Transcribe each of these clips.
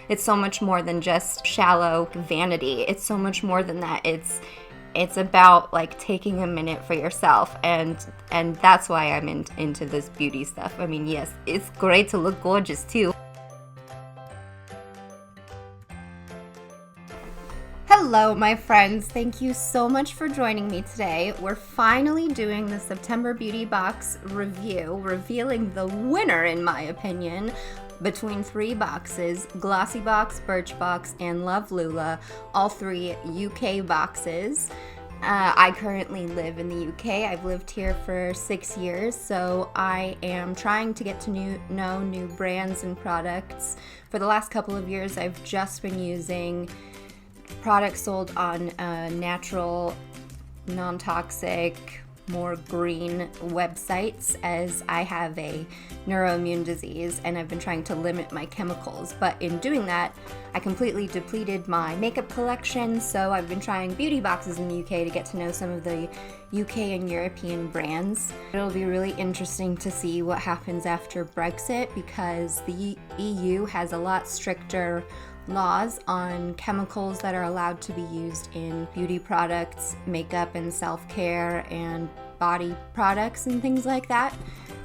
it's so much more than just shallow vanity. It's so much more than that. It's about like taking a minute for yourself, and that's why I'm into this beauty stuff. I mean, yes, it's great to look gorgeous too. Hello, my friends. Thank you so much for joining me today. We're finally doing the September Beauty Box review, revealing the winner, in my opinion, between 3 boxes: GLOSSYBOX, Birchbox, and LoveLula, all 3 UK boxes. I currently live in the UK. I've lived here for 6 years, so I am trying to get to know new brands and products. For the last couple of years, I've just been using products sold on natural, non-toxic, more green websites, as I have a neuroimmune disease and I've been trying to limit my chemicals. But in doing that, I completely depleted my makeup collection, so I've been trying beauty boxes in the UK to get to know some of the UK and European brands. It'll be really interesting to see what happens after Brexit, because the EU has a lot stricter laws on chemicals that are allowed to be used in beauty products, makeup and self-care and body products and things like that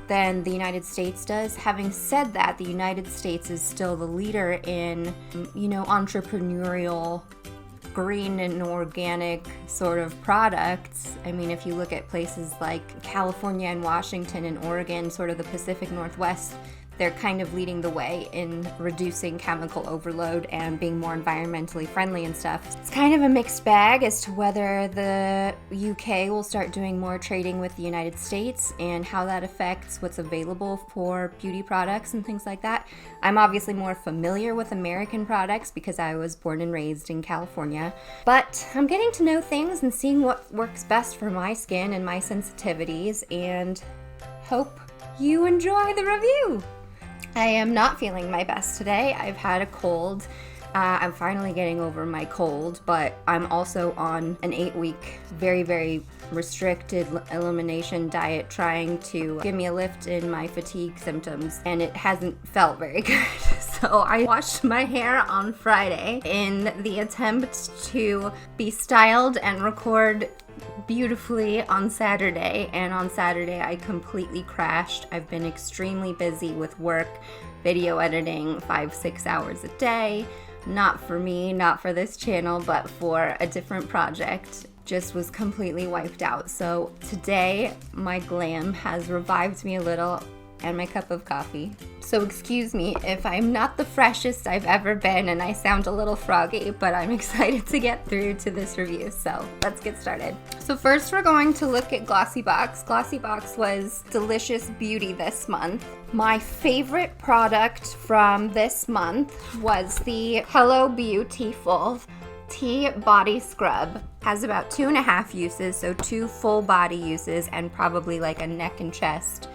than the United States does. Having said that, the United States is still the leader in, entrepreneurial, green and organic sort of products. I mean, if you look at places like California and Washington and Oregon, sort of the Pacific Northwest, they're kind of leading the way in reducing chemical overload and being more environmentally friendly and stuff. It's kind of a mixed bag as to whether the UK will start doing more trading with the United States and how that affects what's available for beauty products and things like that. I'm obviously more familiar with American products because I was born and raised in California, but I'm getting to know things and seeing what works best for my skin and my sensitivities, and hope you enjoy the review. I am not feeling my best today. I've had a cold. I'm finally getting over my cold, but I'm also on an 8-week, very, very restricted elimination diet trying to give me a lift in my fatigue symptoms, and it hasn't felt very good. So I washed my hair on Friday in the attempt to be styled and record beautifully on Saturday, and on Saturday I completely crashed. I've been extremely busy with work, video editing 5-6 hours a day. Not for me, not for this channel, but for a different project. Just was completely wiped out. So today my glam has revived me a little, and my cup of coffee. So excuse me if I'm not the freshest I've ever been and I sound a little froggy, but I'm excited to get through to this review, so let's get started. So first we're going to look at GLOSSYBOX. GLOSSYBOX was Delicious Beauty this month. My favorite product from this month was the Hello Beau-tea-ful Tea Body Scrub. Has about 2.5 uses, so 2 full body uses and probably like a neck and chest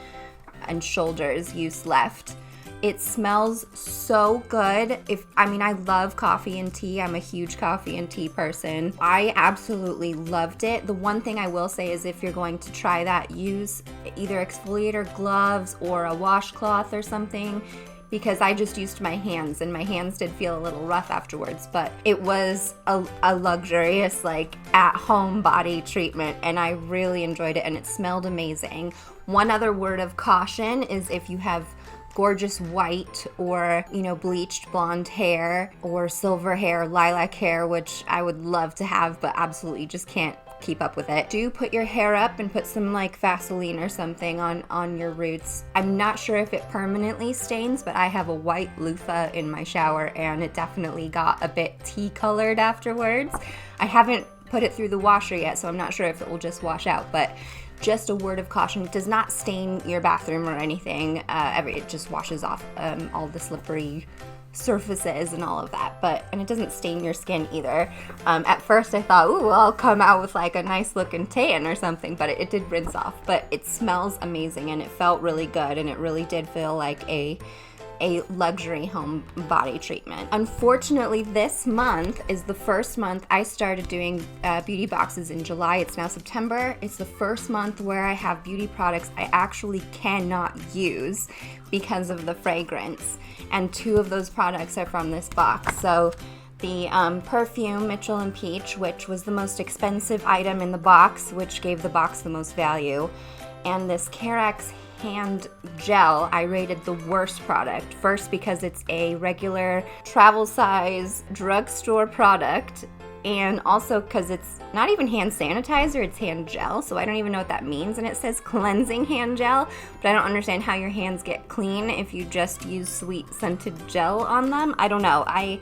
and shoulders use left. It smells so good. I love coffee and tea. I'm a huge coffee and tea person. I absolutely loved it. The one thing I will say is if you're going to try that, use either exfoliator gloves or a washcloth or something, because I just used my hands and my hands did feel a little rough afterwards, but it was a luxurious, like, at-home body treatment, and I really enjoyed it, and it smelled amazing. One other word of caution is if you have gorgeous white or, bleached blonde hair or silver hair, lilac hair, which I would love to have but absolutely just can't keep up with it. Do put your hair up and put some like Vaseline or something on your roots. I'm not sure if it permanently stains, but I have a white loofah in my shower and it definitely got a bit tea colored afterwards. I haven't put it through the washer yet, so I'm not sure if it will just wash out, but just a word of caution, it does not stain your bathroom or anything. It just washes off all the slippery surfaces and all of that, and it doesn't stain your skin either. At first I thought, ooh, I'll come out with like a nice looking tan or something, but it did rinse off. But it smells amazing and it felt really good, and it really did feel like a a luxury home body treatment. Unfortunately, this month is the first month I started doing beauty boxes in July. It's now September. It's the first month where I have beauty products I actually cannot use because of the fragrance. And 2 of those products are from this box. So the perfume Mitchell and Peach, which was the most expensive item in the box, which gave the box the most value, and this Carex hand gel I rated the worst product. First, because it's a regular travel size drugstore product, and also because it's not even hand sanitizer, it's hand gel, so I don't even know what that means. And it says cleansing hand gel, but I don't understand how your hands get clean if you just use sweet scented gel on them. I don't know. I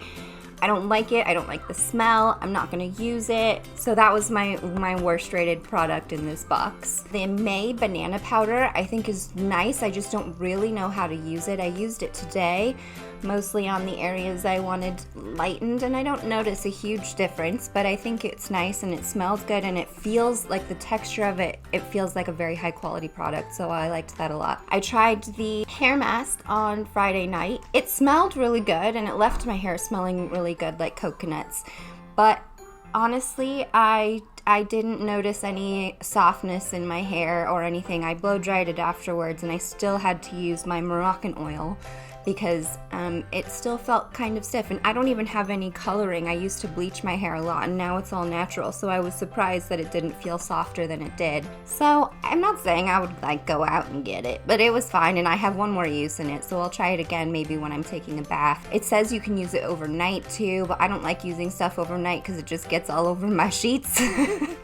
don't like it. I don't like the smell. I'm not gonna use it. So that was my worst rated product in this box. The MAYY banana powder I think is nice. I just don't really know how to use it. I used it today, mostly on the areas I wanted lightened, and I don't notice a huge difference, but I think it's nice and it smells good, and it feels like the texture of it feels like a very high quality product, so I liked that a lot. I tried the hair mask on Friday night. It smelled really good and it left my hair smelling really good like coconuts, but honestly I didn't notice any softness in my hair or anything. I blow dried it afterwards and I still had to use my Moroccan oil because it still felt kind of stiff, and I don't even have any coloring. I used to bleach my hair a lot and now it's all natural, so I was surprised that it didn't feel softer than it did. So I'm not saying I would like go out and get it, but it was fine, and I have one more use in it, so I'll try it again maybe when I'm taking a bath. It says you can use it overnight too, but I don't like using stuff overnight because it just gets all over my sheets.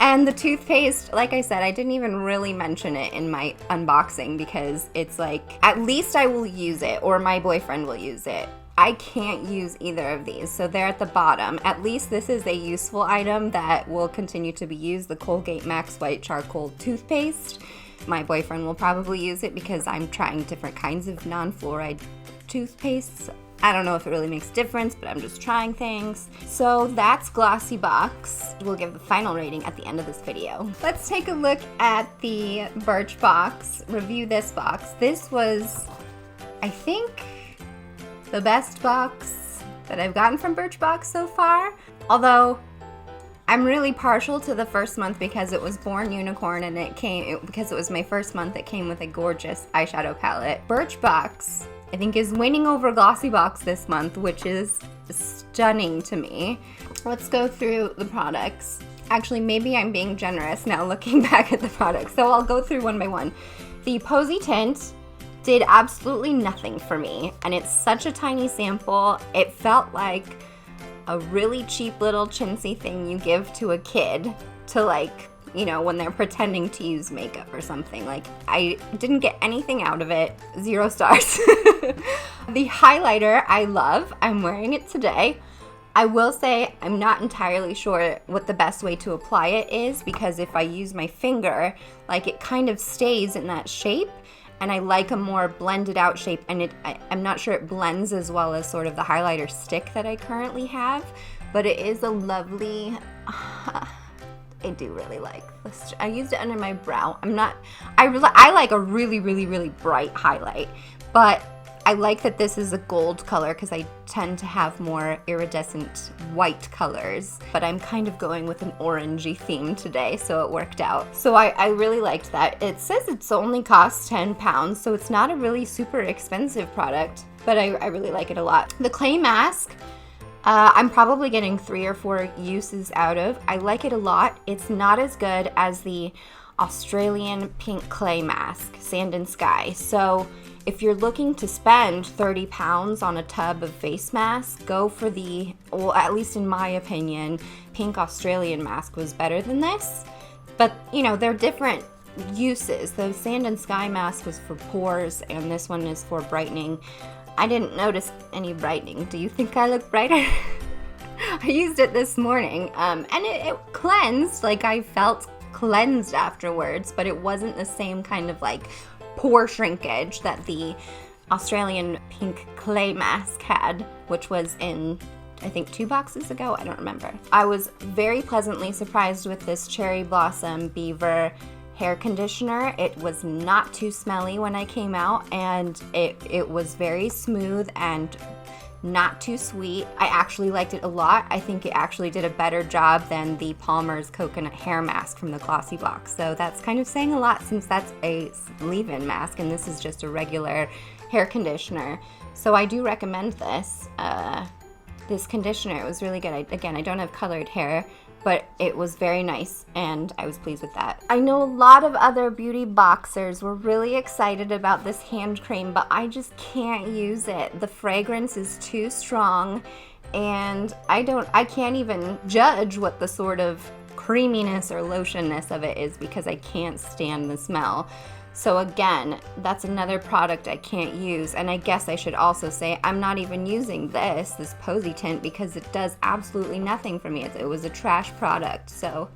And the toothpaste, like I said, I didn't even really mention it in my unboxing because it's like, at least I will use it, or my boyfriend will use it. I can't use either of these, so they're at the bottom. At least this is a useful item that will continue to be used, the Colgate Max White Charcoal Toothpaste. My boyfriend will probably use it because I'm trying different kinds of non-fluoride toothpastes. I don't know if it really makes a difference, but I'm just trying things. So that's GLOSSYBOX. We'll give the final rating at the end of this video. Let's take a look at the Birchbox. Review this box. This was, I think, the best box that I've gotten from Birchbox so far. Although, I'm really partial to the first month because it was Born Unicorn and because it was my first month, it came with a gorgeous eyeshadow palette. Birchbox, I think, is winning over GLOSSYBOX this month, which is stunning to me. Let's go through the products. Actually, maybe I'm being generous now looking back at the products, so I'll go through one by one. The Posietint did absolutely nothing for me, and it's such a tiny sample. It felt like a really cheap little chintzy thing you give to a kid to, like, you know, when they're pretending to use makeup or something. Like, I didn't get anything out of it. 0 stars. The highlighter I love. I'm wearing it today. I will say I'm not entirely sure what the best way to apply it is, because if I use my finger, like, it kind of stays in that shape, and I like a more blended out shape, and I'm not sure it blends as well as sort of the highlighter stick that I currently have, but it is a lovely, I do really like this. I used it under my brow. I like a really, really, really bright highlight, but I like that this is a gold color because I tend to have more iridescent white colors, but I'm kind of going with an orangey theme today, so it worked out. So I really liked that. It says it's only costs £10, so it's not a really super expensive product, but I really like it a lot. The clay mask, I'm probably getting 3 or 4 uses out of. I like it a lot. It's not as good as the Australian pink clay mask, Sand and Sky. So if you're looking to spend £30 on a tub of face mask, go for the, well, at least in my opinion, pink Australian mask was better than this. But, you know, they're different uses. The Sand and Sky mask was for pores, and this one is for brightening. I didn't notice any brightening. Do you think I look brighter? I used it this morning, and it cleansed. Like, I felt cleansed afterwards, but it wasn't the same kind of, like, pore shrinkage that the Australian pink clay mask had, which was in, I think, 2 boxes ago. I don't remember. I was very pleasantly surprised with this Cherry Blossom Beaver hair conditioner. It was not too smelly when I came out, and it was very smooth and not too sweet. I actually liked it a lot. I think it actually did a better job than the Palmer's Coconut Hair Mask from the GLOSSYBOX. So that's kind of saying a lot, since that's a leave-in mask and this is just a regular hair conditioner. So I do recommend this. This conditioner, it was really good. Again, I don't have colored hair, but it was very nice and I was pleased with that. I know a lot of other beauty boxers were really excited about this hand cream, but I just can't use it. The fragrance is too strong and I can't even judge what the sort of creaminess or lotionness of it is because I can't stand the smell. So again, that's another product I can't use. And I guess I should also say I'm not even using this Posietint, because it does absolutely nothing for me. It was a trash product, so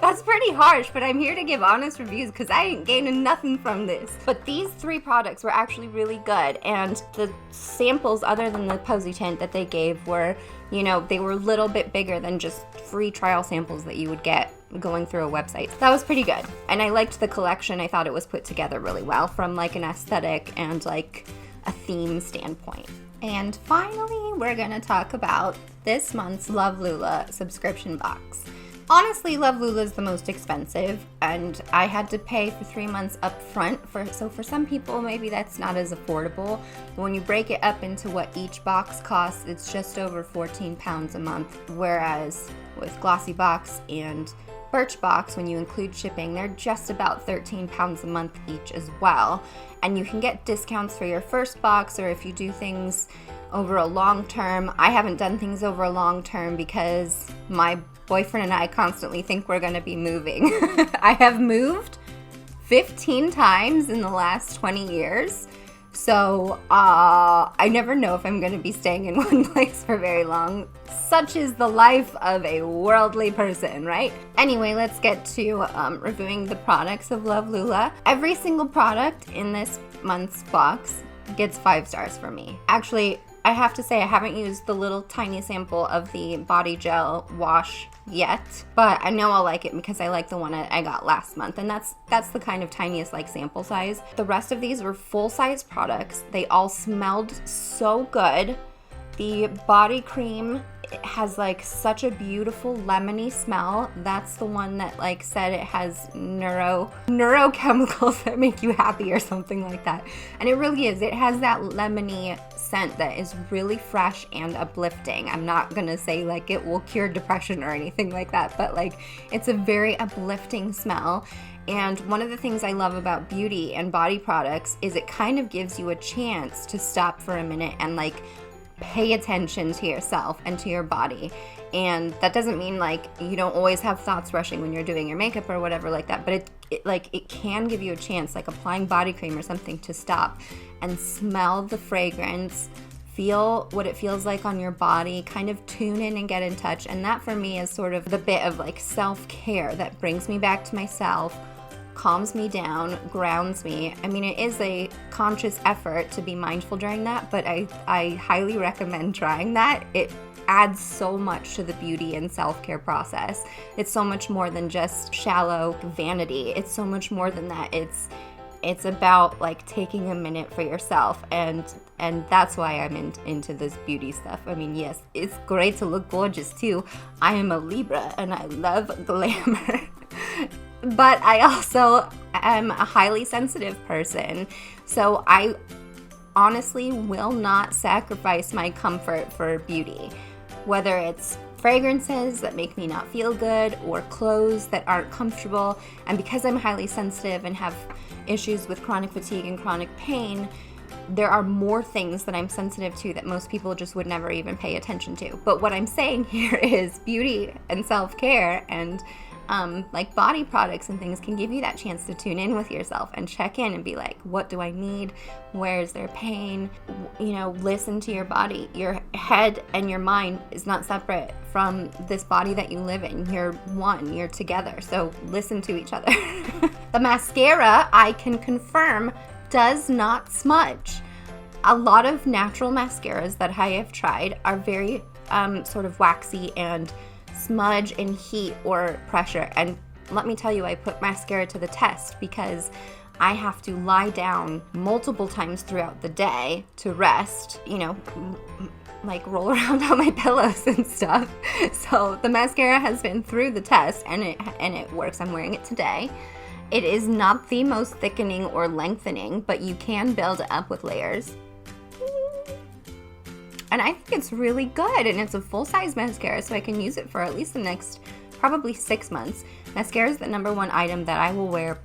that's pretty harsh, but I'm here to give honest reviews because I ain't gaining nothing from this. But these 3 products were actually really good, and the samples other than the Posietint that they gave were, you know, they were a little bit bigger than just free trial samples that you would get going through a website. That was pretty good, and I liked the collection. I thought it was put together really well from like an aesthetic and like a theme standpoint. And finally, we're gonna talk about this month's LoveLula subscription box. Honestly, LoveLula is the most expensive, and I had to pay for 3 months up front. So for some people, maybe that's not as affordable. But when you break it up into what each box costs, it's just over £14 a month. Whereas with GLOSSYBOX and Birchbox, when you include shipping, they're just about £13 a month each as well. And you can get discounts for your first box, or if you do things over a long term. I haven't done things over a long term because my boyfriend and I constantly think we're going to be moving. I have moved 15 times in the last 20 years. So I never know if I'm going to be staying in one place for very long. Such is the life of a worldly person, right? Anyway, let's get to reviewing the products of LoveLula. Every single product in this month's box gets 5 stars for me. Actually, I have to say I haven't used the little tiny sample of the body gel wash yet, but I know I'll like it because I like the one I got last month, and that's the kind of tiniest like sample size. The rest of these were full-size products. They all smelled so good. The body cream has like such a beautiful lemony smell. That's the one that like said it has neurochemicals that make you happy or something like that. And it really is. It has that lemony scent that is really fresh and uplifting. I'm not gonna say like it will cure depression or anything like that, but like it's a very uplifting smell. And one of the things I love about beauty and body products is it kind of gives you a chance to stop for a minute and like pay attention to yourself and to your body. And that doesn't mean like you don't always have thoughts rushing when you're doing your makeup or whatever like that, but it can give you a chance, like applying body cream or something, to stop and smell the fragrance, feel what it feels like on your body, kind of tune in and get in touch. And that for me is sort of the bit of like self-care that brings me back to myself, calms me down, grounds me. I mean, it is a conscious effort to be mindful during that, but I highly recommend trying that. It adds so much to the beauty and self-care process. It's so much more than just shallow vanity. It's so much more than that. It's about like taking a minute for yourself, and that's why I'm into this beauty stuff. I mean, yes, it's great to look gorgeous too. I am a Libra and I love glamour. But I also am a highly sensitive person, so I honestly will not sacrifice my comfort for beauty, whether it's fragrances that make me not feel good or clothes that aren't comfortable. And because I'm highly sensitive and have issues with chronic fatigue and chronic pain, there are more things that I'm sensitive to that most people just would never even pay attention to. But what I'm saying here is beauty and self-care and like body products and things can give you that chance to tune in with yourself and check in and be like, what do I need? Where is there pain? You know, listen to your body. Your head and your mind is not separate from this body that you live in. You're one, you're together. So listen to each other. The mascara, I can confirm, does not smudge. A lot of natural mascaras that I have tried are very sort of waxy and smudge in heat or pressure, and let me tell you, I put mascara to the test because I have to lie down multiple times throughout the day to rest, you know, like roll around on my pillows and stuff. So the mascara has been through the test, and it works. I'm wearing it today. It is not the most thickening or lengthening, but you can build it up with layers. And I think it's really good, and it's a full-size mascara, so I can use it for at least the next probably 6 months. Mascara is the #1 item that I will wear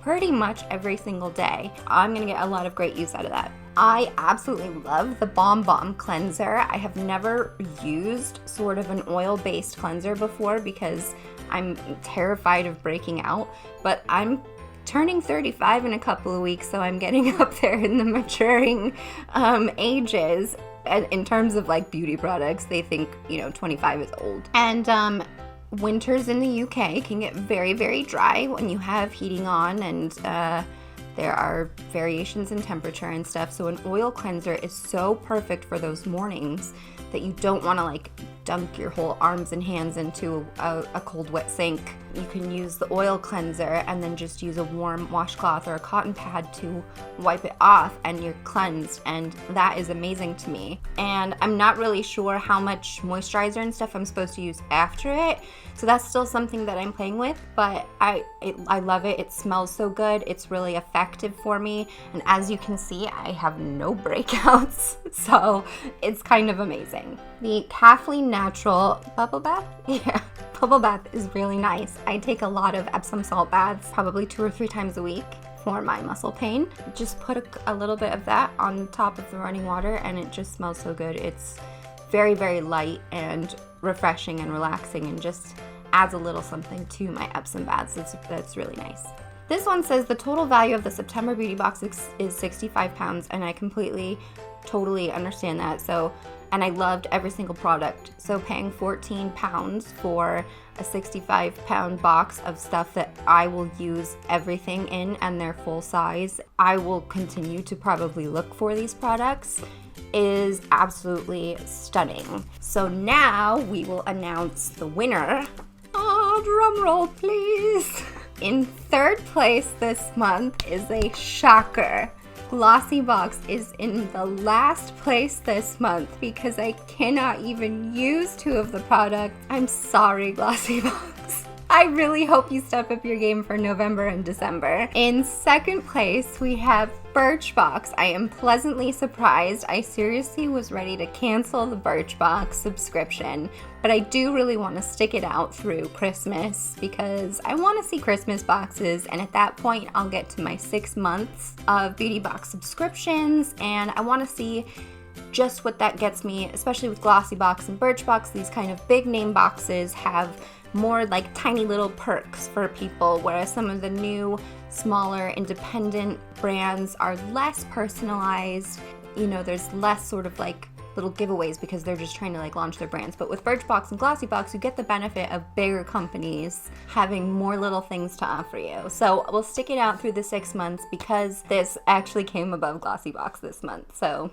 pretty much every single day. I'm gonna get a lot of great use out of that. I absolutely love the Balm cleanser. I have never used sort of an oil-based cleanser before because I'm terrified of breaking out, but I'm turning 35 in a couple of weeks, so I'm getting up there in the maturing ages. And in terms of like beauty products, they think, you know, 25 is old. And winters in the UK can get very, very dry when you have heating on, and there are variations in temperature and stuff. So an oil cleanser is so perfect for those mornings that you don't want to like dunk your whole arms and hands into a cold wet sink. You can use the oil cleanser and then just use a warm washcloth or a cotton pad to wipe it off, and you're cleansed, and that is amazing to me. And I'm not really sure how much moisturizer and stuff I'm supposed to use after it, so that's still something that I'm playing with, but I love it. It smells so good. It's really effective for me, and as you can see, I have no breakouts, so it's kind of amazing. The Kathleen Natural Bubble Bath? Yeah, Bubble Bath is really nice. I take a lot of Epsom salt baths, probably 2 or 3 times a week for my muscle pain. Just put a little bit of that on top of the running water, and it just smells so good. It's very, very light and refreshing and relaxing, and just adds a little something to my Epsom baths. That's really nice. This one says the total value of the September beauty box is 65 pounds, and I completely, totally understand that. So, and I loved every single product. So paying 14 pounds for a 65-pound box of stuff that I will use everything in, and they're full size, I will continue to probably look for these products, is absolutely stunning. So now we will announce the winner. Oh, drum roll please. In 3rd place this month is a shocker. GLOSSYBOX is in the last place this month because I cannot even use 2 of the products. I'm sorry, GLOSSYBOX. I really hope you step up your game for November and December. In 2nd place, we have Birchbox. I am pleasantly surprised. I seriously was ready to cancel the Birchbox subscription, but I do really want to stick it out through Christmas because I want to see Christmas boxes, and at that point I'll get to my 6 months of beauty box subscriptions, and I want to see just what that gets me, especially with GLOSSYBOX and Birchbox. These kind of big name boxes have more like tiny little perks for people, whereas some of the new, smaller, independent brands are less personalized. You know, there's less sort of like little giveaways because they're just trying to like launch their brands. But with Birchbox and GLOSSYBOX, you get the benefit of bigger companies having more little things to offer you. So we'll stick it out through the 6 months because this actually came above GLOSSYBOX this month. So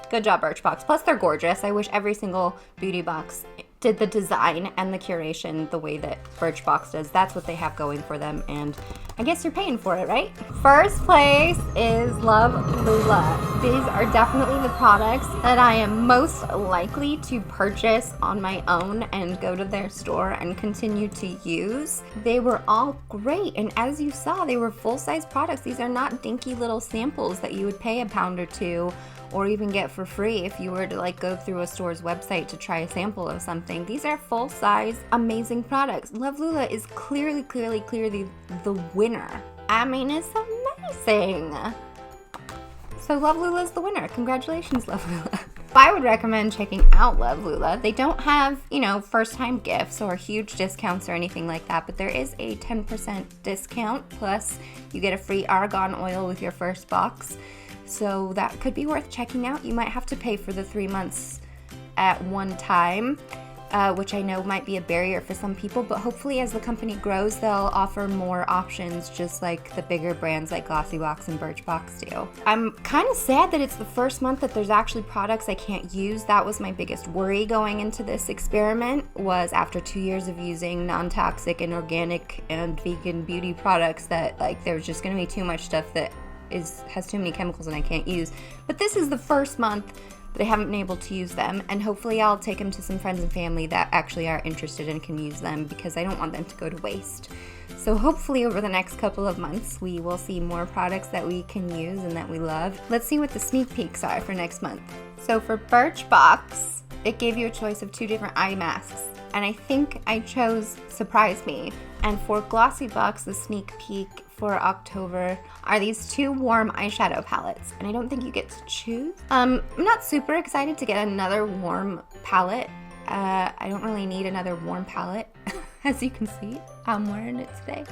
good job, Birchbox. Plus, they're gorgeous. I wish every single beauty box did the design and the curation the way that Birchbox does. That's what they have going for them, and I guess you're paying for it, right? 1st place is LoveLula. These are definitely the products that I am most likely to purchase on my own and go to their store and continue to use. They were all great, and as you saw, they were full-size products. These are not dinky little samples that you would pay £1 or $2 or even get for free if you were to like go through a store's website to try a sample of something. These are full-size, amazing products. LoveLula is clearly the winner. I mean, it's amazing. So LoveLula is the winner. Congratulations, LoveLula. I would recommend checking out LoveLula. They don't have, you know, first-time gifts or huge discounts or anything like that, but there is a 10% discount, plus you get a free argan oil with your first box. So that could be worth checking out. You might have to pay for the 3 months at one time. which I know might be a barrier for some people, but hopefully as the company grows, they'll offer more options just like the bigger brands like GLOSSYBOX and Birchbox do. I'm kind of sad that it's the first month that there's actually products I can't use. That was my biggest worry going into this experiment, was after 2 years of using non-toxic and organic and vegan beauty products that like there's just going to be too much stuff that has too many chemicals and I can't use. But this is the first month that I haven't been able to use them, and hopefully I'll take them to some friends and family that actually are interested and can use them, because I don't want them to go to waste. So hopefully over the next couple of months we will see more products that we can use and that we love. Let's see what the sneak peeks are for next month. So for Birchbox, it gave you a choice of 2 different eye masks, and I think I chose Surprise Me. And for GLOSSYBOX, the sneak peek for October are these 2 warm eyeshadow palettes, and I don't think you get to choose. I'm not super excited to get another warm palette. I don't really need another warm palette. As you can see, I'm wearing it today.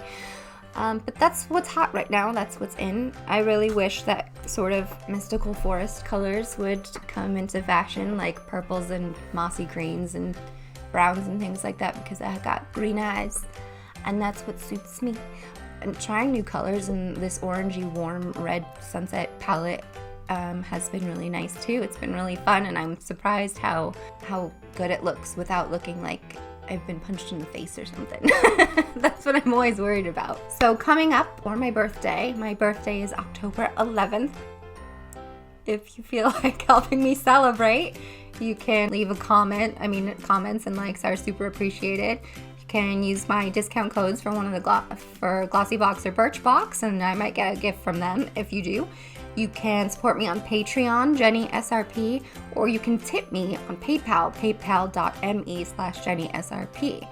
But that's what's hot right now, that's what's in. I really wish that sort of mystical forest colors would come into fashion, like purples and mossy greens and browns and things like that, because I got green eyes and that's what suits me. And trying new colors, and this orangey warm red sunset palette has been really nice too. It's been really fun, and I'm surprised how good it looks without looking like I've been punched in the face or something. That's what I'm always worried about. So coming up, or my birthday is October 11th. If you feel like helping me celebrate, you can leave a comment. I mean, comments and likes are super appreciated. Can use my discount codes for one of the for GLOSSYBOX or Birchbox, and I might get a gift from them if you do. You can support me on Patreon, Jenny SRP, or you can tip me on PayPal, paypal.me/JennySRP.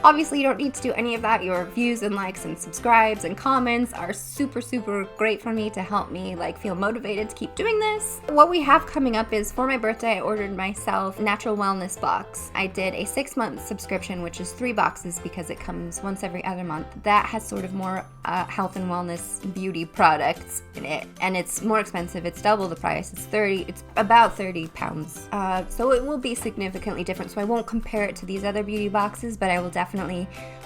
Obviously, you don't need to do any of that. Your views and likes and subscribes and comments are super, super great for me to help me feel motivated to keep doing this. What we have coming up is, for my birthday, I ordered myself a natural wellness box. I did a 6-month subscription, which is 3 boxes because it comes once every other month. That has sort of more health and wellness beauty products in it, and it's more expensive. It's double the price. It's about 30 pounds. So it will be significantly different. So I won't compare it to these other beauty boxes, but I will definitely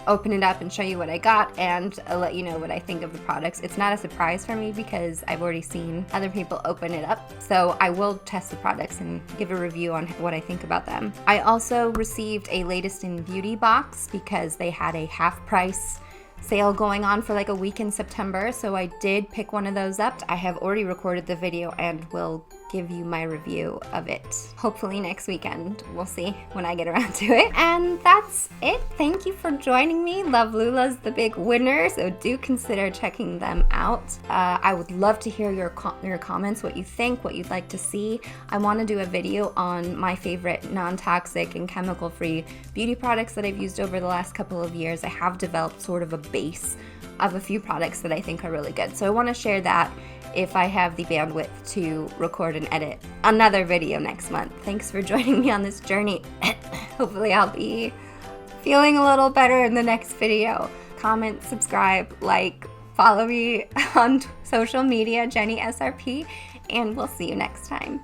open it up and show you what I got, and I'll let you know what I think of the products. It's not a surprise for me because I've already seen other people open it up, so I will test the products and give a review on what I think about them. I also received a latest in beauty box because they had a half price sale going on for a week in September, so I did pick one of those up. I have already recorded the video and will give you my review of it hopefully next weekend. We'll see when I get around to it. And that's it. Thank you for joining me. LoveLula's the big winner, so do consider checking them out. I would love to hear your comments, what you think, what you'd like to see. I want to do a video on my favorite non-toxic and chemical-free beauty products that I've used over the last couple of years. I have developed sort of a base of a few products that I think are really good, so I want to share that if I have the bandwidth to record and edit another video next month. Thanks for joining me on this journey. Hopefully I'll be feeling a little better in the next video. Comment, subscribe, follow me on social media, Jenny SRP, and we'll see you next time.